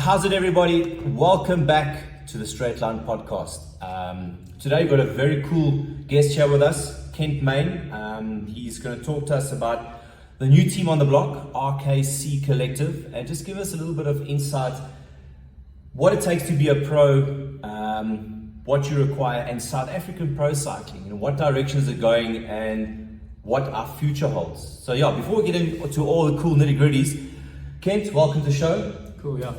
How's it, everybody? Welcome back to the Straight Line Podcast. Today we've got a very cool guest here with us, Kent Main. He's going to talk to us about the new team on the block, RKC Collective, and just give us a little bit of insight, what it takes to be a pro, what you require, and South African pro cycling, and what direction is it going, and what our future holds. So yeah, before we get into all the cool nitty-gritties, Kent, welcome to the show. Cool, yeah.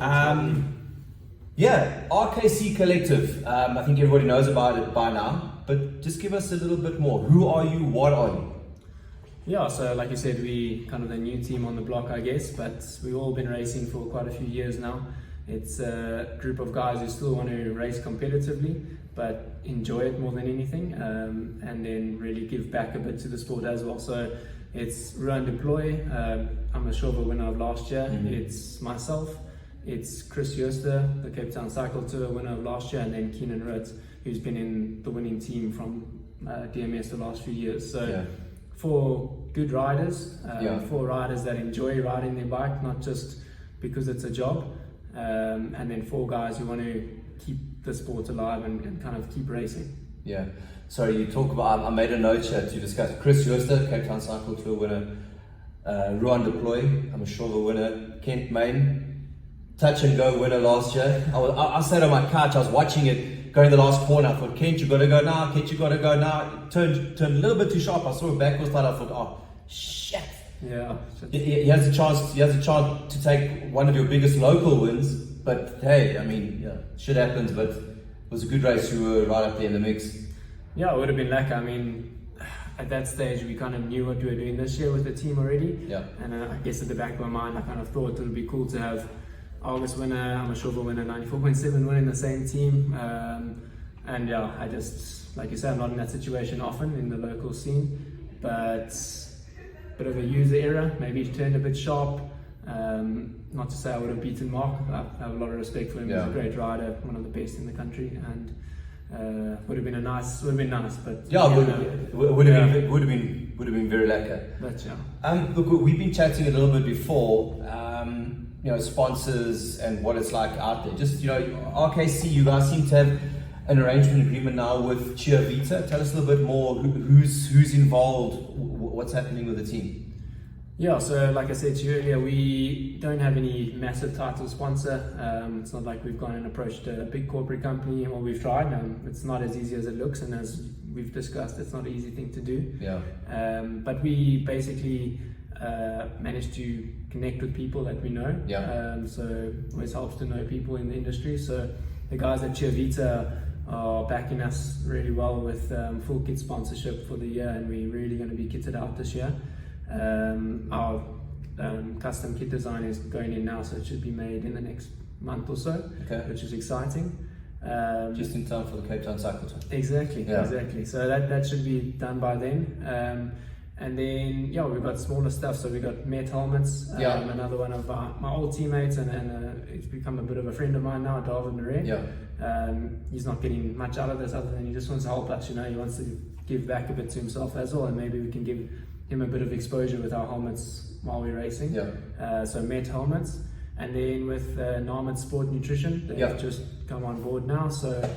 RKC Collective. I think everybody knows about it by now, but just give us a little bit more. Who are you? What are you? Yeah, so like you said, we kind of the new team on the block, I guess, but we've all been racing for quite a few years now. It's a group of guys who still want to race competitively, but enjoy it more than anything, and then really give back a bit to the sport as well. So it's Ruan Deploy. I'm a silver winner of last year. It's myself. It's Chris Jooster, the Cape Town Cycle Tour winner of last year, and then Keenan Ritz, who's been in the winning team from DMS the last few years. So for good riders, for riders that enjoy riding their bike, not just because it's a job, and then for guys who want to keep the sport alive and kind of keep racing. Yeah. Sorry, you talk about, I made a note here to discuss Chris Jooster, Cape Town Cycle Tour winner, Ruan Deploy, I'm a silver winner, Kent Main, touch and go winner last year. I sat on my couch, I was watching it going the last corner. I thought, Kent, you got to go now. Kent, you got to go now. Turned a little bit too sharp. I saw a backwards slide. I thought, oh shit. Yeah. He has a chance. He has a chance to take one of your biggest local wins. But hey, I mean, yeah, shit happens. But it was a good race. You were right up there in the mix. Yeah, it would have been lucky. I mean, at that stage, we kind of knew what we were doing this year with the team already. Yeah. And I guess at the back of my mind, I kind of thought it would be cool to have Autobus winner, I'm a silver winner, 94.7 winner in the same team. And yeah, I just, like you said, I'm not in that situation often in the local scene, but bit of a user error, maybe he turned a bit sharp. Not to say I would have beaten Mark. I have a lot of respect for him. He's a great rider, one of the best in the country, and would have been nice, but yeah, would have been very lekker. But yeah. Look, we've been chatting a little bit before. Sponsors and what it's like out there. Just, RKC, you guys seem to have an arrangement agreement now with Cheer Vita. Tell us a little bit more. Who's involved? What's happening with the team? Yeah, so like I said to you earlier, we don't have any massive title sponsor. It's not like we've gone and approached a big corporate company, or we've tried. It's not as easy as it looks, and as we've discussed, it's not an easy thing to do. Yeah. But we basically managed to connect with people that we know. So it always helps to know people in the industry. So the guys at Cheer Vita are backing us really well with full kit sponsorship for the year, and we're really going to be kitted out this year. Our custom kit design is going in now, so it should be made in the next month or so, which is exciting. Just in time for the Cape Town Cycle Tour. Exactly. So that should be done by then. And then we've got smaller stuff. So we've got Met helmets, another one of my old teammates, and it's become a bit of a friend of mine now, David Marais. He's not getting much out of this other than he just wants to help us. He wants to give back a bit to himself as well, and maybe we can give him a bit of exposure with our helmets while we're racing. So Met helmets, and then with Narmit Sport Nutrition, they've just come on board now. So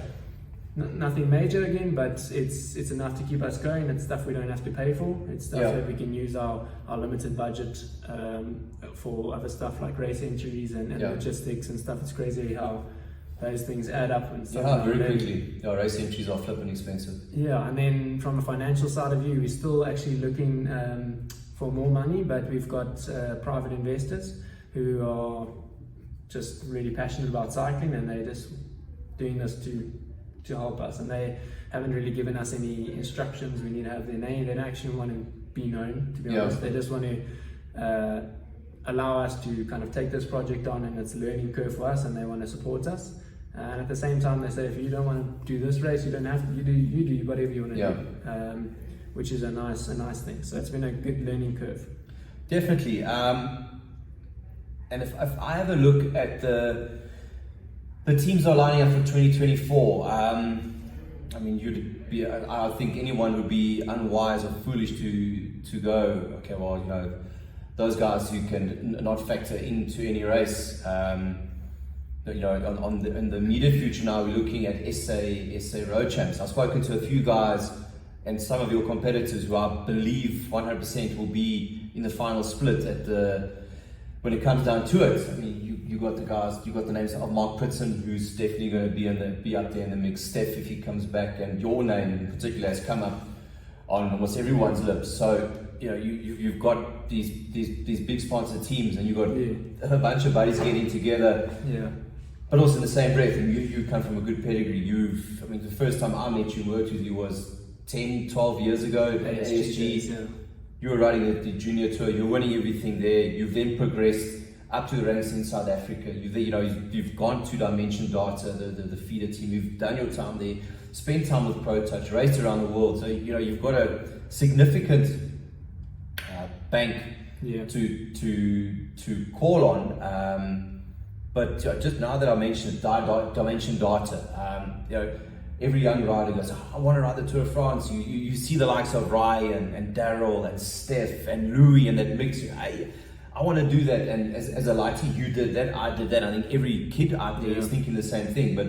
nothing major again, but it's enough to keep us going. It's stuff we don't have to pay for. It's stuff that we can use our limited budget for other stuff like race entries and logistics and stuff. It's crazy how those things add up and stuff. Yeah, very quickly. Race entries are flipping expensive. Yeah, and then from a financial side of view, we're still actually looking for more money, but we've got private investors who are just really passionate about cycling, and they're just doing this to help us, and they haven't really given us any instructions. We need to have their name. They don't actually want to be known, to be honest. They just want to allow us to kind of take this project on, and it's a learning curve for us, and they want to support us. And at the same time, they say, if you don't want to do this race, you don't have to. You do whatever you want to do, which is a nice thing. So it's been a good learning curve. Definitely. And if I have a look at the teams are lining up for 2024. I mean, I think anyone would be unwise or foolish to go, okay, well, those guys who can not factor into any race, in the immediate future now, we're looking at SA road champs. I've spoken to a few guys and some of your competitors who I believe 100% will be in the final split when it comes down to it. I mean, you got the guys, you got the names of Mark Pritson, who's definitely going to be up there in the mix. Steph, if he comes back, and your name in particular has come up on almost everyone's lips. So you've got these big sponsored teams, and you've got a bunch of buddies getting together. Yeah. But also in the same breath, and you come from a good pedigree. The first time I met you and worked with you was 10, 12 years ago at ASG. Yeah. You were riding the junior tour. You're winning everything there. You've then progressed up to the ranks in South Africa. You've gone to Dimension Data, the feeder team. You've done your time there. Spent time with Pro Touch. Raced around the world. So you've got a significant bank to call on. But just now that I mentioned Dimension Data, every young rider goes, I want to ride the Tour de France. You see the likes of Ryan and Daryl and Steph and Louis and that mix. I want to do that. And as a lighty, you did that, I did that. I think every kid out there is thinking the same thing. But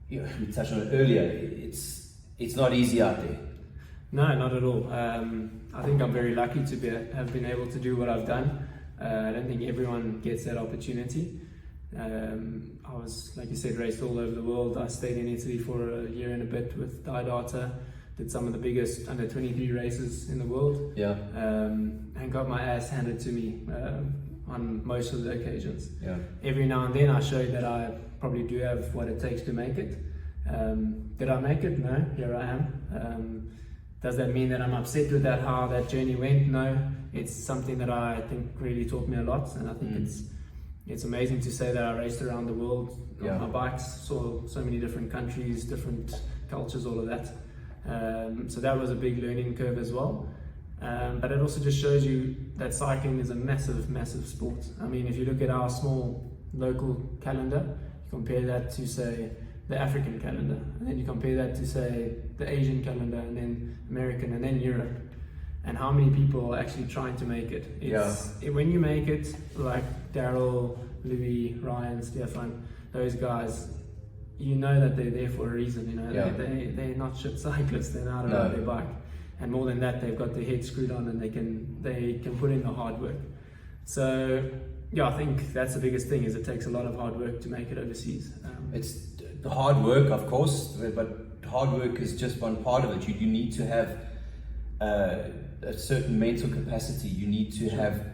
we touched on it earlier. It's not easy out there. No, not at all. I think I'm very lucky to have been able to do what I've done. I don't think everyone gets that opportunity. I was, like you said, raced all over the world. I stayed in Italy for a year and a bit with Data, did some of the biggest under 23 races in the world. Yeah. And got my ass handed to me on most of the occasions. Yeah. Every now and then I showed that I probably do have what it takes to make it. Did I make it? No, here I am. Does that mean that I'm upset with how that journey went? No, it's something that I think really taught me a lot, and I think it's amazing to say that I raced around the world on my bikes, saw so many different countries, different cultures, all of that. So that was a big learning curve as well. But it also just shows you that cycling is a massive, massive sport. I mean, if you look at our small local calendar, you compare that to, say, the African calendar, and then you compare that to, say, the Asian calendar, and then American, and then Europe, and how many people are actually trying to make it. When you make it, like Daryl, Louis, Ryan, Stefan, those guys, you know that they're there for a reason. They're not shit cyclists. They're not about their bike, and more than that, they've got their head screwed on, and they can put in the hard work. So I think that's the biggest thing, is it takes a lot of hard work to make it overseas. It's the hard work, of course, but hard work is just one part of it. You need to have a certain mental capacity. You need to have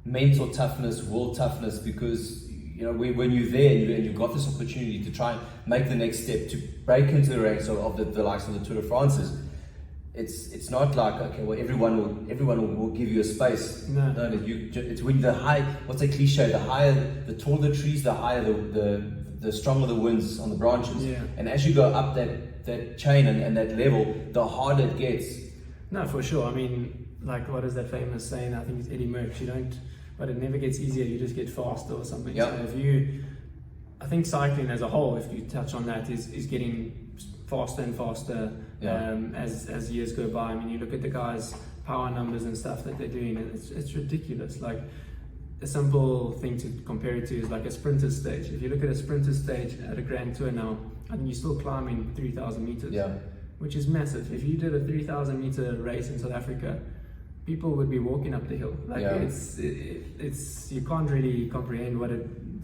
mental toughness, world toughness, because when you're there and you've got this opportunity to try and make the next step, to break into the ranks of the likes of the Tour de France, it's not like, okay, well, everyone will give you a space. No, it's when the high, what's a cliche, the taller the trees, the higher the stronger the winds on the branches. And as you go up that chain and that level, the harder it gets. No, for sure. I mean, like, what is that famous saying? I think it's Eddie Merckx. But it never gets easier. You just get faster or something. So I think cycling as a whole, if you touch on that, is getting faster and faster as years go by. I mean, you look at the guys' power numbers and stuff that they're doing, and it's ridiculous. Like, a simple thing to compare it to is like a sprinter stage. If you look at a sprinter stage at a Grand Tour now, I think you're still climbing 3,000 meters, which is massive. If you did a 3,000 meter race in South Africa, people would be walking up the hill. Like, it's you can't really comprehend what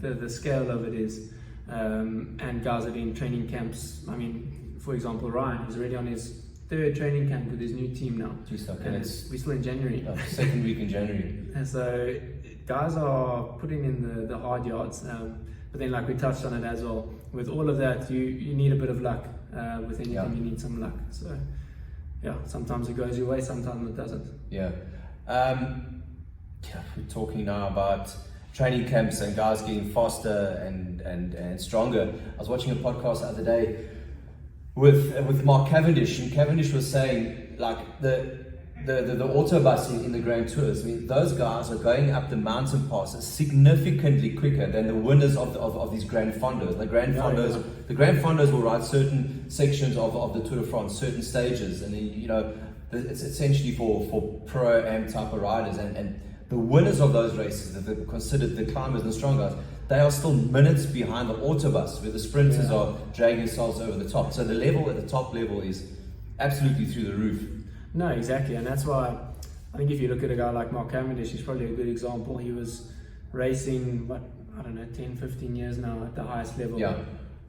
the scale of it is. And guys are doing training camps. I mean, for example, Ryan is already on his third training camp with his new team now. And we're still in January. Second week in January. And so guys are putting in the hard yards. But then, like we touched on it as well, with all of that, you need a bit of luck. With anything, you need some luck. So sometimes it goes your way, sometimes it doesn't. We're talking now about training camps and guys getting faster and stronger. I was watching a podcast the other day with Mark Cavendish, and Cavendish was saying, like, the Autobus in the Grand Tours, I mean, those guys are going up the mountain passes significantly quicker than the winners of these Grand Fondos. The Grand Fondos will ride certain sections of the Tour de France, certain stages, and then, it's essentially for pro-am type of riders, and the winners of those races, they're considered the climbers and the strong guys, they are still minutes behind the Autobus, where the sprinters are dragging themselves over the top. So the level at the top level is absolutely through the roof. No, exactly, and that's why I think if you look at a guy like Mark Cavendish, he's probably a good example. He was racing, 10, 15 years now at the highest level. Yeah.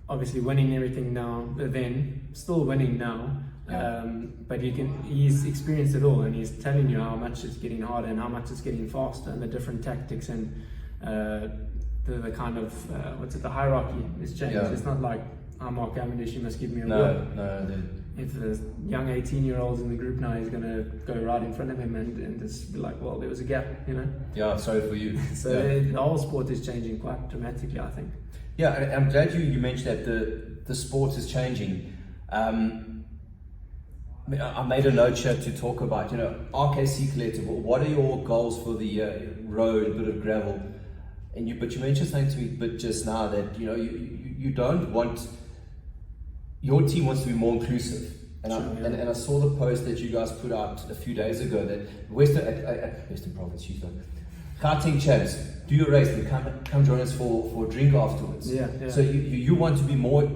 Obviously winning everything now, but then still winning now. But he's experienced it all, and he's telling you how much it's getting harder and how much it's getting faster, and the different tactics and the kind of the hierarchy is changed. It's not like I'm Mark Cavendish, you must give me a word. No. If the young 18-year-olds in the group now, he's going to go right in front of him and just be like, well, there was a gap, Yeah, sorry for you. So the whole sport is changing quite dramatically, I think. Yeah, I'm glad you mentioned that the sport is changing. I made a note here to talk about, RKC Collective. What are your goals for the road, bit of gravel? But you mentioned something to me just now that you don't want. Your team wants to be more inclusive, and I saw the post that you guys put out a few days ago that Western Province, Gauteng champs, do your race and come join us for a drink afterwards. So you want to be more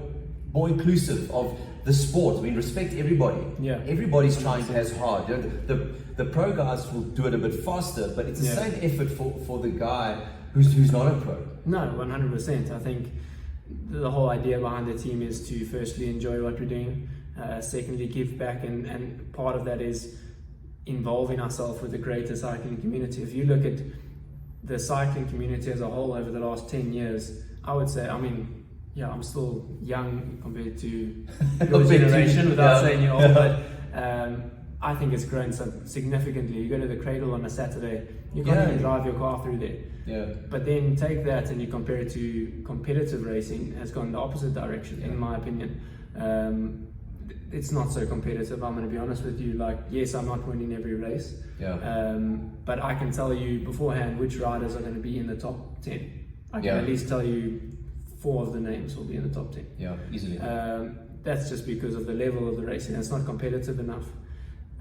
inclusive of the sport. I mean, respect everybody. Everybody's trying as hard. The pro guys will do it a bit faster, but it's the same effort for the guy who's not a pro. No, 100%. I think the whole idea behind the team is to firstly enjoy what we're doing, secondly give back, and part of that is involving ourselves with the greater cycling community. If you look at the cycling community as a whole over the last 10 years, I would say, I'm still young compared to your generation without saying you're old, but I think it's grown significantly. You go to the Cradle on a Saturday, you can't even drive your car through there. But then take that and you compare it to competitive racing, has gone the opposite direction, in my opinion. It's not so competitive, I'm going to be honest with you. Yes, I'm not winning every race, but I can tell you beforehand which riders are going to be in the top 10. I can at least tell you 4 of the names will be in the top 10. Yeah, easily. That's just because of the level of the racing. It's not competitive enough.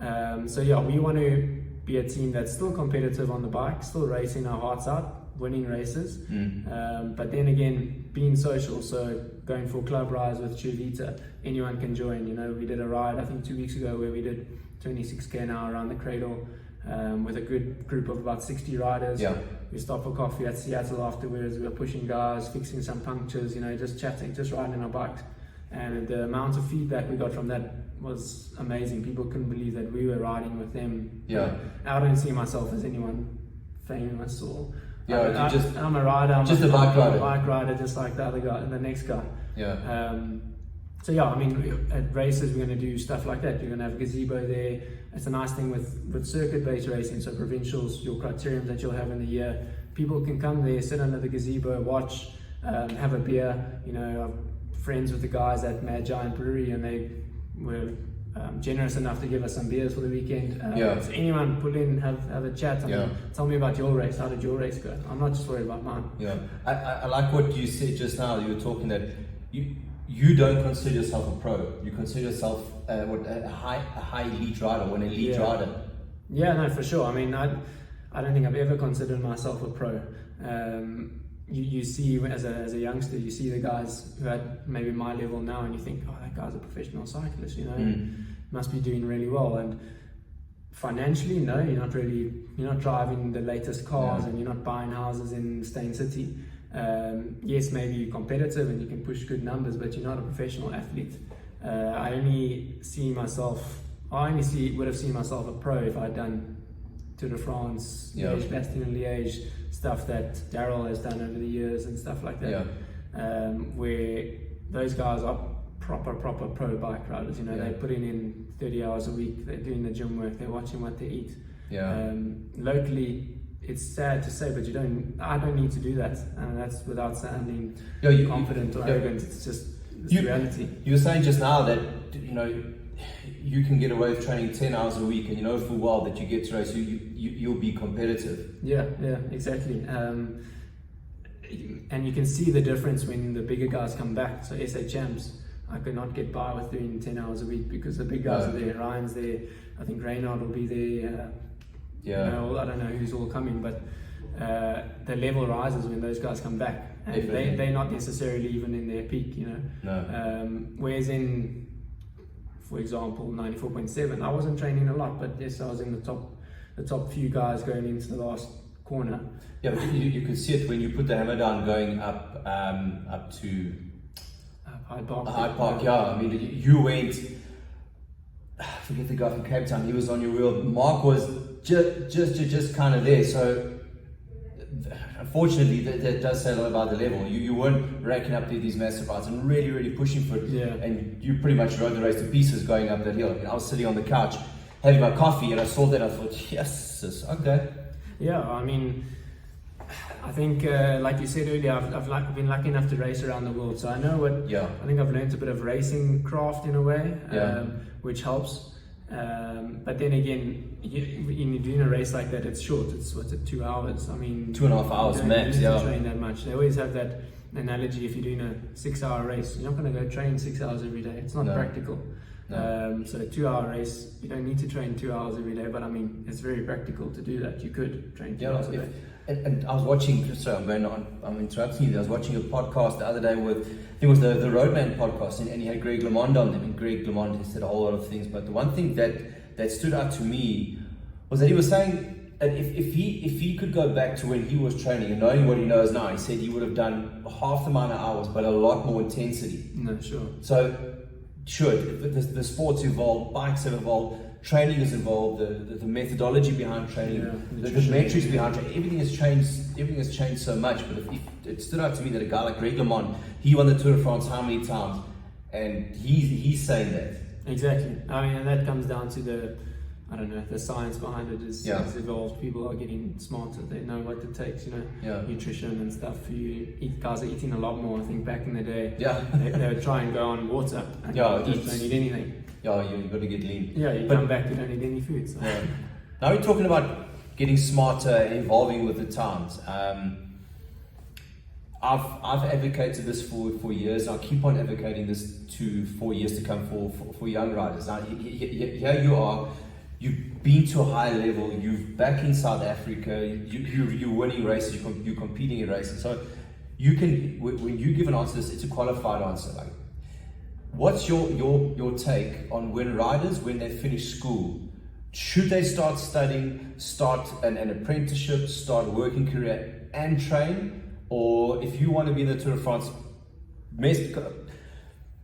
We want to be a team that's still competitive on the bike, still racing our hearts out, winning races, but then again being social. So going for club rides with Chivita, anyone can join. We did a ride I think 2 weeks ago where we did 26k an hour around the Cradle with a good group of about 60 riders. We stopped for coffee at Seattle afterwards. We were pushing guys, fixing some punctures, just chatting, just riding our bikes. And the amount of feedback we got from that was amazing. People couldn't believe that we were riding with them. I don't see myself as anyone famous or I'm a rider. I'm just a bike rider, just like the other guy and the next guy. At races we're going to do stuff like that. You're going to have a gazebo there. It's a nice thing with circuit-based racing, so provincials, your criterium that you'll have in the year. People can come there, sit under the gazebo, watch, have a beer. I'm friends with the guys at Mad Giant Brewery, and they were generous enough to give us some beers for the weekend. So anyone put in, have a chat. Tell me about your race. How did your race go? I'm not just worried about mine. I like what you said just now. You were talking that you don't consider yourself a pro. You consider yourself a high elite rider, or an elite rider. Yeah, no, for sure. I don't think I've ever considered myself a pro. You see, as a youngster, you see the guys who had maybe my level now, and you think, oh, that guy's a professional cyclist, must be doing really well. And financially, no, you're not driving the latest cars, and you're not buying houses in Stain City. Yes, maybe you're competitive and you can push good numbers, but you're not a professional athlete. I only would have seen myself a pro if I'd done Tour de France, Liège, Bastogne and Liège, stuff that Daryl has done over the years and stuff like that. Where those guys are proper pro bike riders. They put in 30 hours a week, they're doing the gym work, they're watching what they eat. Locally, it's sad to say, but I don't need to do that, and that's without sounding confident or arrogant. It's just reality. You were saying just now that you can get away with training 10 hours a week, and you know full well that you get to race, you'll be competitive. Yeah, exactly. And you can see the difference when the bigger guys come back. So SA champs, I could not get by with doing 10 hours a week because the big guys are there. Ryan's there. I think Reynard will be there. I don't know who's all coming, but the level rises when those guys come back. and they're not necessarily even in their peak, you know. No. Whereas in, for example, 94.7, I wasn't training a lot, but yes, I was in the top few guys going into the last corner. Yeah, but you could see it when you put the hammer down going up to Hyde Park. Hyde Park, yeah. I mean, you went. I forget the guy from Cape Town. He was on your wheel. Mark was just kind of there. So unfortunately, that does say a lot about the level. You weren't racking up these massive rides and really pushing for it. Yeah. And you pretty much rode the race to pieces going up that hill. And I was sitting on the couch having my coffee, and I saw that. I thought, yes, okay. Yeah, I mean, I think, like you said earlier, I've been lucky enough to race around the world, so I know what. Yeah. I think I've learned a bit of racing craft in a way, Yeah. which helps. But then again, in doing a race like that, it's short. It's 2 hours. I mean, 2.5 hours max. You don't Yeah. train that much. They always have that analogy. If you're doing a 6-hour race, you're not going to go train 6 hours every day. It's not practical. No. So a 2-hour race, you don't need to train 2 hours every day, but I mean, it's very practical to do that. You could train 2 hours a day. And I was watching, sorry, I'm interrupting you. I was watching a podcast the other day with, I think it was the Roadman podcast, and he had Greg LeMond on them, and Greg LeMond said a whole lot of things, but the one thing that stood out to me was that he was saying that if he could go back to when he was training and knowing what he knows now, he said he would have done half the amount of hours, but a lot more intensity. No, sure. So, sure, the sports evolved, bikes have evolved, training has evolved, the methodology behind training, the metrics behind training, everything has changed so much. But if it stood out to me that a guy like Greg LeMond, he won the Tour de France how many times, and he's saying that. Exactly. I mean, and that comes down to the science behind it is evolved. People are getting smarter. They know what it takes, you know, nutrition and stuff. Guys are eating a lot more. I think back in the day, they would try and go on water and don't need anything. Yeah, you've got to get lean. Yeah, come back, you don't need any food. So. Yeah. Now we're talking about getting smarter and evolving with the times. I've advocated this for years. I'll keep on advocating this for years to come for young riders. Now, here you are. You've been to a high level. You're back in South Africa. You're winning races. You're competing in races. So you can, when you give an answer to this, it's a qualified answer. Like, what's your take on when riders, when they finish school, should they start studying, start an apprenticeship, start a working career and train? Or if you want to be in the Tour de France,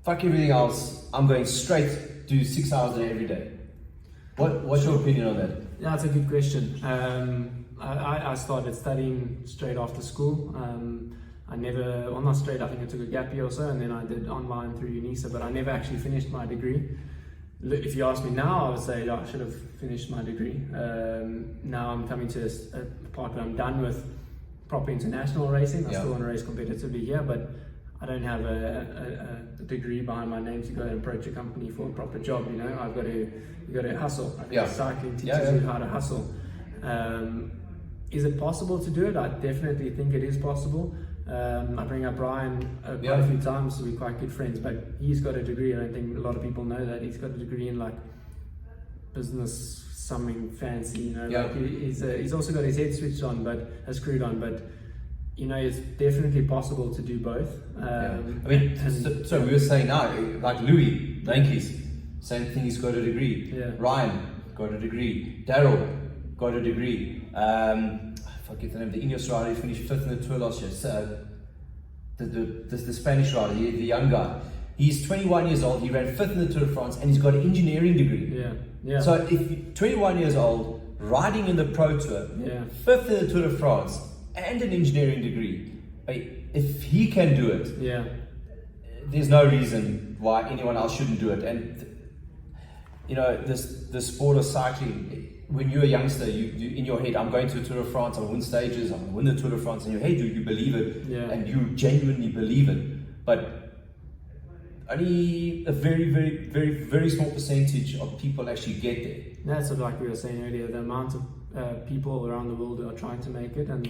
fuck everything else, I'm going straight, do 6 hours a day every day. What's your opinion on that? Yeah, that's a good question. I started studying straight after school. Not straight, I think I took a gap year or so, and then I did online through UNISA, but I never actually finished my degree. If you ask me now, I would say I should have finished my degree. Now I'm coming to a part where I'm done with proper international racing. I still want to race competitively here, but I don't have a degree behind my name to go and approach a company for a proper job. You know, you got to hustle. I think cycling teaches you how to hustle. Is it possible to do it? I definitely think it is possible. I bring up Ryan quite a few times, so we're quite good friends, but he's got a degree. I don't think a lot of people know that. He's got a degree in like business, something fancy, you know. Like he's also got his head switched on, but screwed on, but you know, it's definitely possible to do both. I mean, so we were saying now, like Louis Blankies, same thing, he's got a degree. Ryan got a degree. Daryl got a degree. I forget the name, the Ineos rider, he finished 5th in the Tour last year. So, the Spanish rider, the young guy. He's 21 years old, he ran 5th in the Tour de France, and he's got an engineering degree. So if you're 21 years old, riding in the Pro Tour, 5th in the Tour de France, and an engineering degree, if he can do it, there's no reason why anyone else shouldn't do it. And you know, the sport of cycling, when you're a youngster, you in your head, I'm going to the Tour de France, I'll win stages, I'll win the Tour de France. In your head, you believe it, and you genuinely believe it. But only a very, very, very, very small percentage of people actually get there. That's like we were saying earlier, the amount of people around the world who are trying to make it, and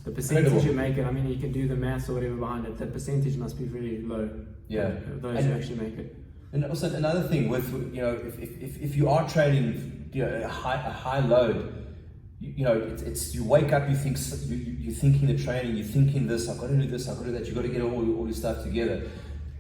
the percentage you make it, I mean, you can do the maths or whatever behind it, that percentage must be very low. Those who actually make it. And also another thing with, you know, if you are training, you know, a high load, you know, it's you wake up, you think you're thinking the training, you're thinking this, I've got to do this, I've got to do that. You've got to get all your stuff together.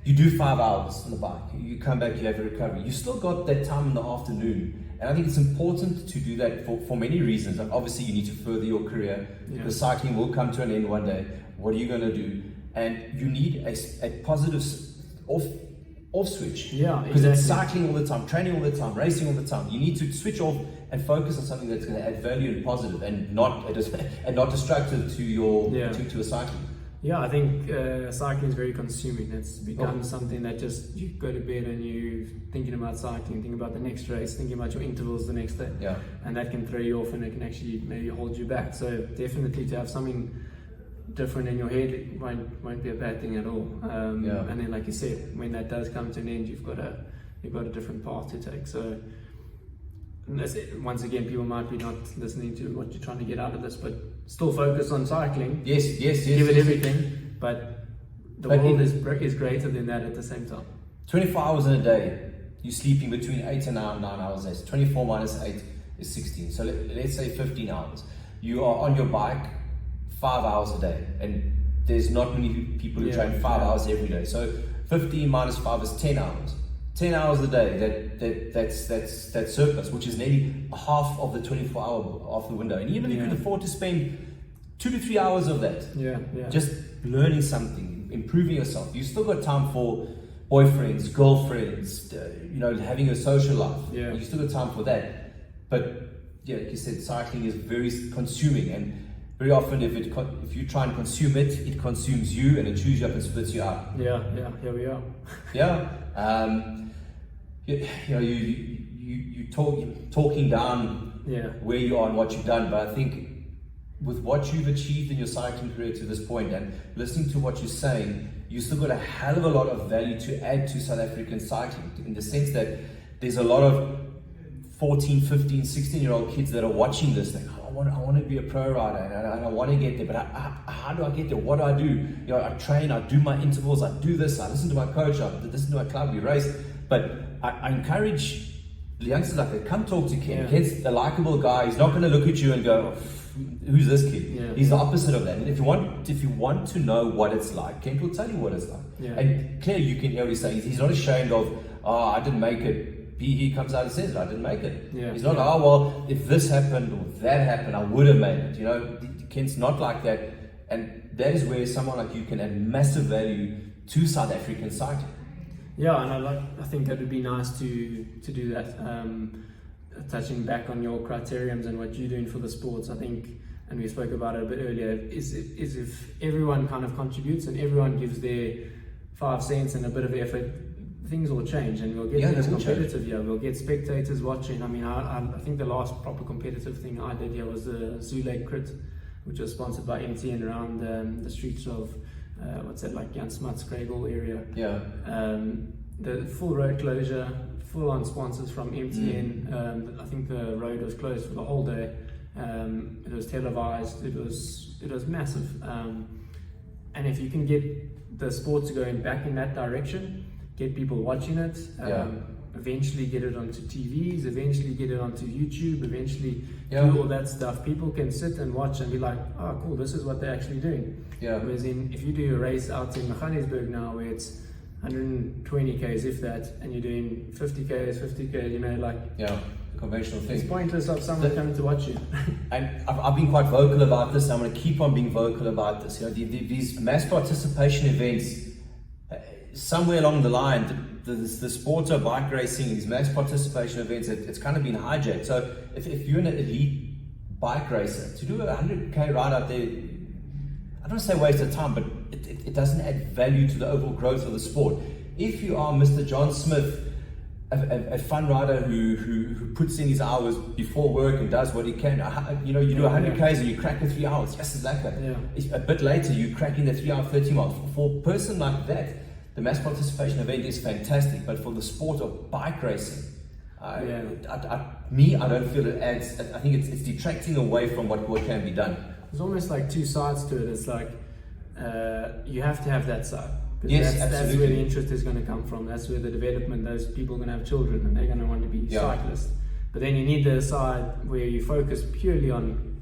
You do 5 hours on the bike. You come back, you have a recovery. You still got that time in the afternoon. And I think it's important to do that for many reasons. Obviously, you need to further your career because cycling will come to an end one day. What are you going to do? And you need a positive off switch. Yeah, because it's cycling all the time, training all the time, racing all the time. You need to switch off and focus on something that's going to add value and positive, and not destructive to your to a cycling. Yeah, I think cycling is very consuming. It's become something that just you go to bed and you're thinking about cycling, thinking about the next race, thinking about your intervals the next day. Yeah. And that can throw you off and it can actually maybe hold you back. So definitely to have something different in your head won't be a bad thing at all. And then like you said, when that does come to an end, you've got a different path to take. So once again, people might be not listening to what you're trying to get out of this, but still focus on cycling. Yes. Give it everything, but the world is greater than that at the same time. 24 hours in a day, you're sleeping between 8 and 9 hours a day. 24 minus 8 is 16. So let's say 15 hours. You are on your bike 5 hours a day, and there's not many people who train 5 hours every day. So 15 minus 5 is 10 hours. 10 hours a day, that's surplus, which is nearly half of the 24-hour off the window. And even if you can afford to spend 2 to 3 hours of that, just learning something, improving yourself, you still got time for boyfriends, girlfriends, having a social life. Yeah. You still got time for that. But like you said, cycling is very consuming, and very often if you try and consume it, it consumes you and it chews you up and spits you out. Yeah, here we are. You're talking down where you are and what you've done, but I think with what you've achieved in your cycling career to this point and listening to what you're saying, you still got a hell of a lot of value to add to South African cycling, in the sense that there's a lot of 14, 15, 16-year-old kids that are watching this thing. I want to be a pro rider and I want to get there, but how do I get there? What do I do? I train, I do my intervals, I do this, I listen to my coach, I listen to my club, we race. But I encourage the youngsters like that, come talk to Ken. Ken's a likable guy. He's not going to look at you and go, who's this kid? He's the opposite of that. And if you want to know what it's like, Ken will tell you what it's like. And clearly you can hear what he's saying. He's not ashamed of, I didn't make it. He comes out and says, I didn't make it. He's not, well, if this happened or that happened, I would have made it. Ken's not like that. And that is where someone like you can add massive value to South African cycling. Yeah, and I think that would be nice to do that. Touching back on your criteriums and what you're doing for the sports, I think, and we spoke about it a bit earlier, is if everyone kind of contributes and everyone gives their 5 cents and a bit of effort, things will change and we'll get things competitive here. We'll get spectators watching. I mean, I think the last proper competitive thing I did here was the Zoo Lake Crit, which was sponsored by MTN around the streets of Jan Smuts, Craighall area. The full road closure, full on sponsors from MTN. I think the road was closed for the whole day. It was televised. It was massive. And if you can get the sports going back in that direction, get people watching it, eventually get it onto TVs, eventually get it onto YouTube, eventually do all that stuff. People can sit and watch and be like, oh cool, this is what they're actually doing. Whereas if you do a race out in Johannesburg now where it's 120 k's if that, and you're doing 50 k's, conventional thing. It's pointless of someone coming to watch you. And I've been quite vocal about this. I'm going to keep on being vocal about this. These mass participation events, somewhere along the line, the sport of bike racing, these mass participation events, it's kind of been hijacked. So if you're an elite bike racer, to do a 100k ride out there, I don't want to say waste of time, but it doesn't add value to the overall growth of the sport. If you are Mr. John Smith, a fun rider who puts in his hours before work and does what he can, you do 100 k's and you crack in 3 hours, yes, it's like that. A bit later you crack in the 3 hour 30 miles. For a person like that, the mass participation event is fantastic, but for the sport of bike racing, I don't feel it adds. I think it's detracting away from what can be done. There's almost like two sides to it. It's like you have to have that side. That's where the interest is going to come from. That's where the development, those people are going to have children and they're going to want to be cyclists. But then you need the side where you focus purely on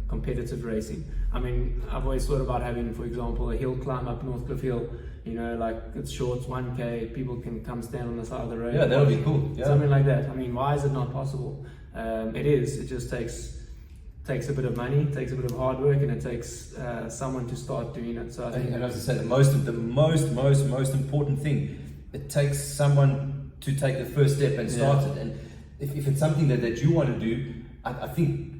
competitive racing. I mean, I've always thought about having, for example, a hill climb up Northcliffe Hill, like it's short, 1K, people can come stand on the side of the road. Yeah, that would be cool. Yeah. Something like that. I mean, why is it not possible? It is. It just takes a bit of money, takes a bit of hard work, and it takes someone to start doing it. So I think, and as I said, the most important thing, it takes someone to take the first step and start it. And if it's something that you want to do, I think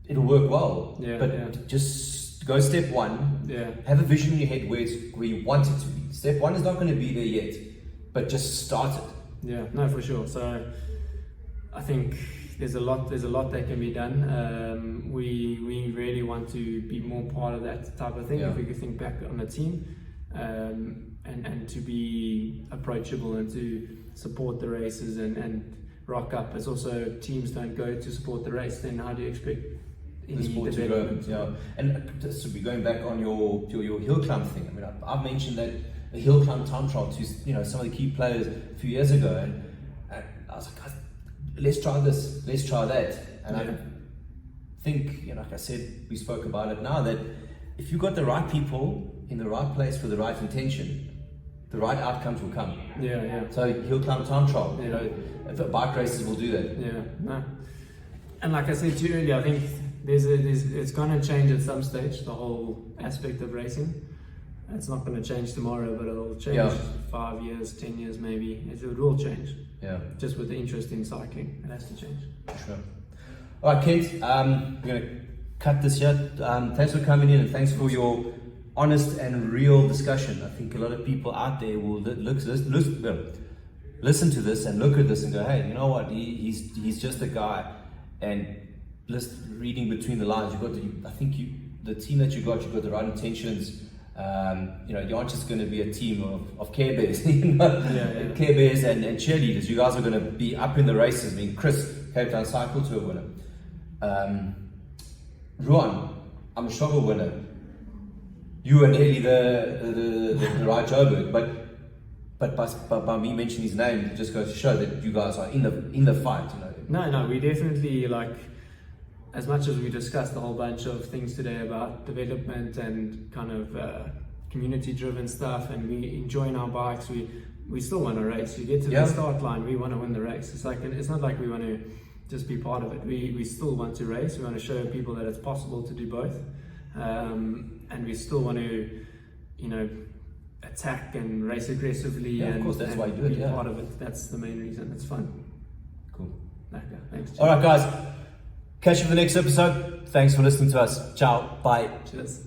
it'll work well. But just go step one. Yeah. Have a vision in your head where you want it to be. Step one is not going to be there yet, but just start it. Yeah, no, for sure. So I think there's a lot that can be done. We really want to be more part of that type of thing. If we could think back on the team, and to be approachable and to support the races and rock up. It's also teams don't go to support the race, then how do you expect the sport to grow? Yeah, and just to be going back on your hill climb thing. I mean, I've mentioned that a hill climb time trial to some of the key players a few years ago, and I was like, let's try this, let's try that. And I think, like I said, we spoke about it now, that if you've got the right people in the right place for the right intention, the right outcomes will come. So hill climb time trial, bike races will do that. And like I said to you earlier, I think it's going to change at some stage, the whole aspect of racing. It's not going to change tomorrow, but it'll change 5 years, 10 years maybe. It will change. Just with the interest in cycling, it has to change. Sure. All right, Kent, we're going to cut this here. Thanks for coming in, and thanks for your honest and real discussion. I think a lot of people out there will listen to this and look at this and go, hey, you know what? He's just a guy. And just reading between the lines, the team that you've got the right intentions. You aren't just going to be a team of Care Bears, Care Bears and cheerleaders. You guys are going to be up in the races. I mean, Chris, Cape Town Cycle Tour winner. Ruan, I'm a Struggle winner. You are nearly the right Joburg, but by me mentioning his name, it just goes to show that you guys are in the fight. No, we definitely, as much as we discussed a whole bunch of things today about development and kind of community-driven stuff, and we enjoying our bikes, we still want to race. You get to the start line, we want to win the race. It's not like we want to just be part of it. We still want to race. We want to show people that it's possible to do both, and we still want to, attack and race aggressively. Of course, that's why you do it. Be part of it. That's the main reason. It's fun. Cool. Okay, thanks. All right, guys. Catch you for the next episode. Thanks for listening to us. Ciao. Bye. Cheers.